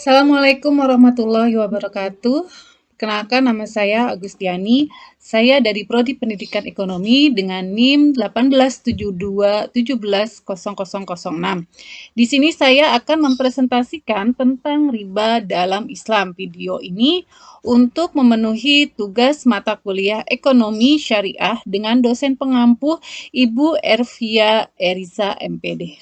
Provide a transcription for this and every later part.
Assalamualaikum warahmatullahi wabarakatuh. Kenalkan, nama saya Agustiani. Saya dari Prodi Pendidikan Ekonomi dengan NIM 1872170006. Di sini saya akan mempresentasikan tentang riba dalam Islam. Video ini untuk memenuhi tugas mata kuliah Ekonomi Syariah dengan dosen pengampu Ibu Ervia Eriza MPD.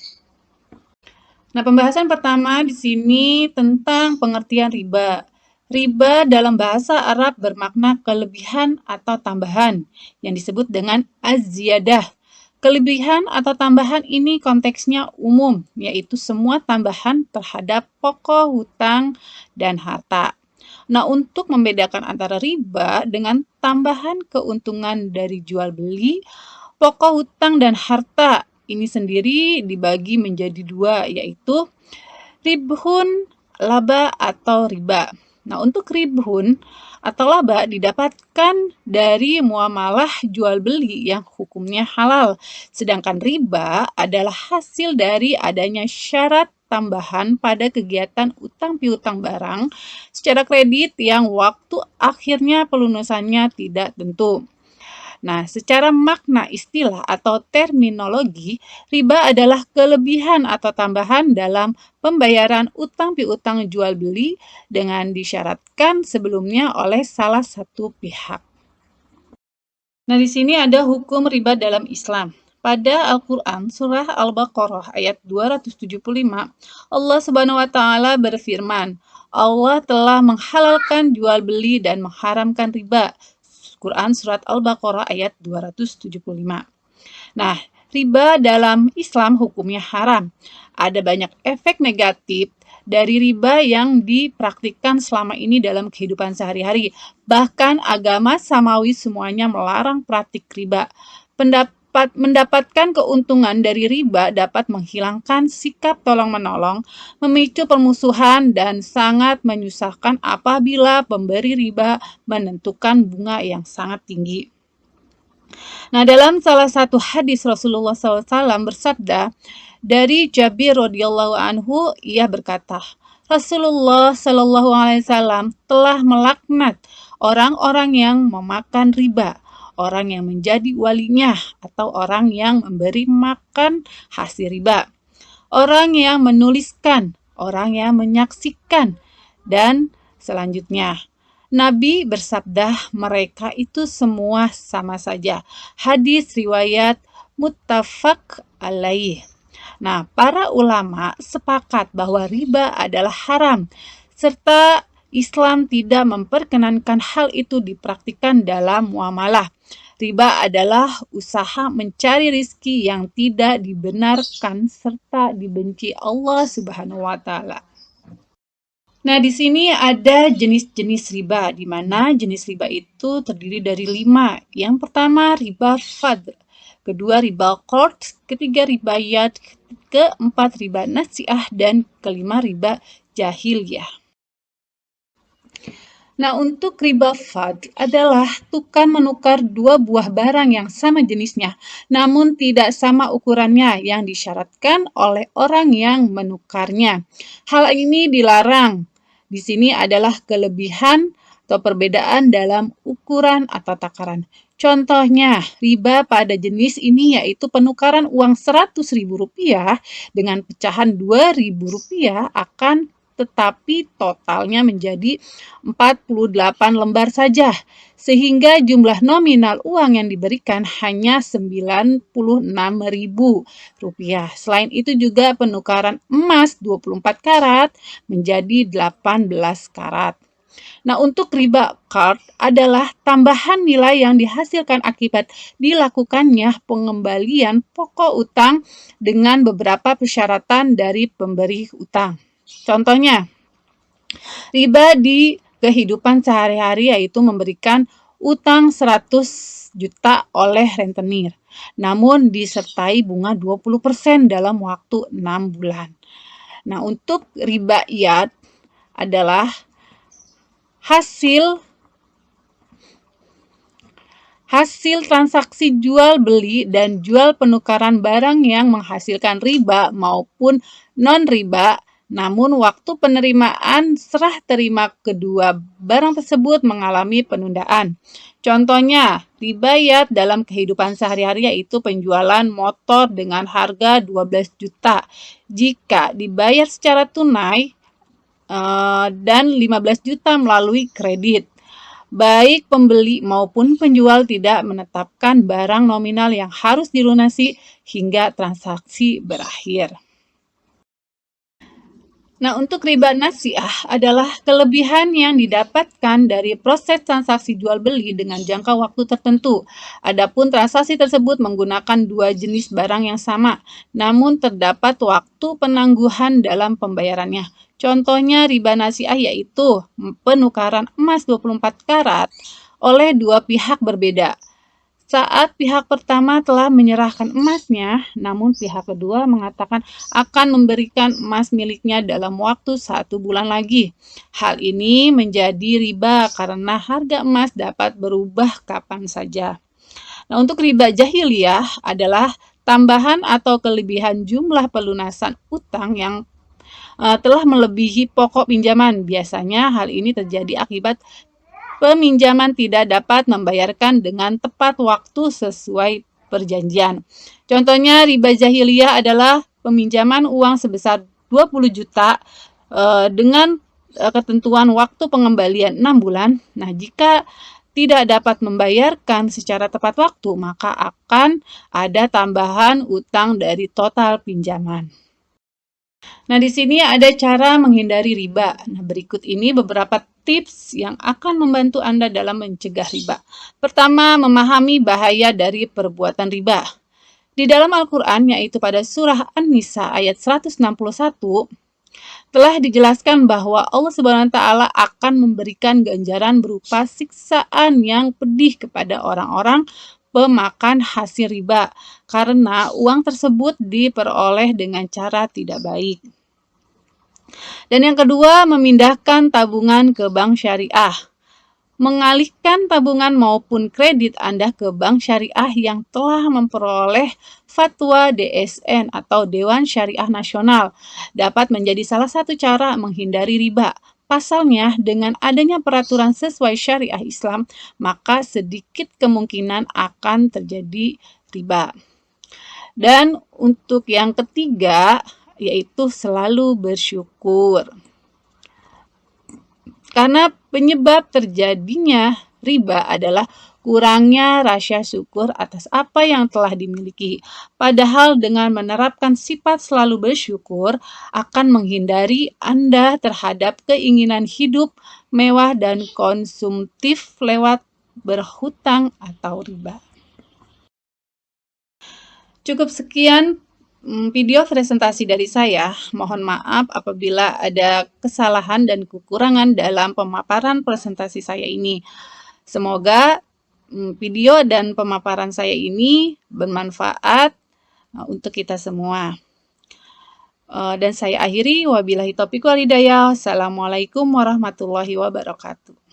Nah, pembahasan pertama di sini tentang pengertian riba. Riba dalam bahasa Arab bermakna kelebihan atau tambahan yang disebut dengan az-ziyadah. Kelebihan atau tambahan ini konteksnya umum, yaitu semua tambahan terhadap pokok, hutang, dan harta. Nah, untuk membedakan antara riba dengan tambahan keuntungan dari jual beli, pokok, hutang, dan harta ini sendiri dibagi menjadi dua, yaitu ribhun, laba, atau riba. Nah, untuk ribhun atau laba didapatkan dari muamalah jual beli yang hukumnya halal. Sedangkan riba adalah hasil dari adanya syarat tambahan pada kegiatan utang piutang barang secara kredit yang waktu akhirnya pelunasannya tidak tentu. Nah, secara makna istilah atau terminologi, riba adalah kelebihan atau tambahan dalam pembayaran utang piutang jual beli dengan disyaratkan sebelumnya oleh salah satu pihak. Nah, di sini ada hukum riba dalam Islam. Pada Al-Quran, surah Al-Baqarah ayat 275, Allah Subhanahu wa Ta'ala berfirman, Allah telah menghalalkan jual beli dan mengharamkan riba. Quran surat Al-Baqarah ayat 275. Nah, riba dalam Islam hukumnya haram. Ada banyak efek negatif dari riba yang dipraktikkan selama ini dalam kehidupan sehari-hari. Bahkan agama samawi semuanya melarang praktik riba. Mendapatkan keuntungan dari riba dapat menghilangkan sikap tolong-menolong, memicu permusuhan, dan sangat menyusahkan apabila pemberi riba menentukan bunga yang sangat tinggi. Nah, dalam salah satu hadis Rasulullah SAW bersabda, dari Jabir radhiyallahu anhu, ia berkata, Rasulullah SAW telah melaknat orang-orang yang memakan riba, orang yang menjadi walinya, atau orang yang memberi makan hasil riba, orang yang menuliskan, orang yang menyaksikan, dan selanjutnya. Nabi bersabda, mereka itu semua sama saja. Hadis riwayat muttafaq alaih. Nah, para ulama sepakat bahwa riba adalah haram, serta Islam tidak memperkenankan hal itu dipraktikkan dalam muamalah. Riba adalah usaha mencari rizki yang tidak dibenarkan serta dibenci Allah Subhanahu wa Ta'ala. Nah, di sini ada jenis-jenis riba, di mana jenis riba itu terdiri dari 5. Yang pertama, riba fadl. Kedua, riba qard. Ketiga, riba yad. Keempat, riba nasi'ah. Dan kelima, riba jahiliyah. Nah, untuk riba fadl adalah tukar menukar dua buah barang yang sama jenisnya, namun tidak sama ukurannya yang disyaratkan oleh orang yang menukarnya. Hal ini dilarang. Di sini adalah kelebihan atau perbedaan dalam ukuran atau takaran. Contohnya, riba pada jenis ini yaitu penukaran uang Rp100.000 dengan pecahan Rp2.000 akan tetapi totalnya menjadi 48 lembar saja, sehingga jumlah nominal uang yang diberikan hanya Rp96.000. Selain itu juga penukaran emas 24 karat menjadi 18 karat. Nah, untuk riba qard adalah tambahan nilai yang dihasilkan akibat dilakukannya pengembalian pokok utang dengan beberapa persyaratan dari pemberi utang. Contohnya, riba di kehidupan sehari-hari yaitu memberikan utang 100 juta oleh rentenir, namun disertai bunga 20% dalam waktu 6 bulan. Nah, untuk riba yad adalah hasil transaksi jual beli dan jual penukaran barang yang menghasilkan riba maupun non-riba namun waktu penerimaan serah terima kedua barang tersebut mengalami penundaan. Contohnya, riba dalam kehidupan sehari-hari yaitu penjualan motor dengan harga 12 juta. Jika dibayar secara tunai dan 15 juta melalui kredit. Baik pembeli maupun penjual tidak menetapkan barang nominal yang harus dilunasi hingga transaksi berakhir. Nah, untuk riba nasiah adalah kelebihan yang didapatkan dari proses transaksi jual beli dengan jangka waktu tertentu. Adapun transaksi tersebut menggunakan dua jenis barang yang sama, namun terdapat waktu penangguhan dalam pembayarannya. Contohnya riba nasiah yaitu penukaran emas 24 karat oleh dua pihak berbeda. Saat pihak pertama telah menyerahkan emasnya, namun pihak kedua mengatakan akan memberikan emas miliknya dalam waktu 1 bulan lagi. Hal ini menjadi riba karena harga emas dapat berubah kapan saja. Nah, untuk riba jahiliyah adalah tambahan atau kelebihan jumlah pelunasan utang yang telah melebihi pokok pinjaman. Biasanya hal ini terjadi akibat peminjaman tidak dapat membayarkan dengan tepat waktu sesuai perjanjian. Contohnya riba jahiliyah adalah peminjaman uang sebesar 20 juta dengan ketentuan waktu pengembalian 6 bulan. Nah, jika tidak dapat membayarkan secara tepat waktu, maka akan ada tambahan utang dari total pinjaman. Nah, di sini ada cara menghindari riba. Nah, berikut ini beberapa tips yang akan membantu Anda dalam mencegah riba. Pertama, memahami bahaya dari perbuatan riba. Di dalam Al-Quran, yaitu pada surah An-Nisa ayat 161, telah dijelaskan bahwa Allah Subhanahu wa taala akan memberikan ganjaran berupa siksaan yang pedih kepada orang-orang pemakan hasil riba karena uang tersebut diperoleh dengan cara tidak baik. Dan yang kedua, memindahkan tabungan ke bank syariah. Mengalihkan tabungan maupun kredit Anda ke bank syariah yang telah memperoleh fatwa DSN atau Dewan Syariah Nasional dapat menjadi salah satu cara menghindari riba. Pasalnya, dengan adanya peraturan sesuai syariah Islam, maka sedikit kemungkinan akan terjadi riba. Dan untuk yang ketiga, yaitu selalu bersyukur. Karena penyebab terjadinya riba adalah kurangnya rasa syukur atas apa yang telah dimiliki. Padahal dengan menerapkan sifat selalu bersyukur akan menghindari Anda terhadap keinginan hidup mewah dan konsumtif lewat berhutang atau riba. Cukup sekian video presentasi dari saya. Mohon maaf apabila ada kesalahan dan kekurangan dalam pemaparan presentasi saya ini. Semoga video dan pemaparan saya ini bermanfaat untuk kita semua. Dan saya akhiri, wabillahi taufiq wal hidayah. Assalamualaikum warahmatullahi wabarakatuh.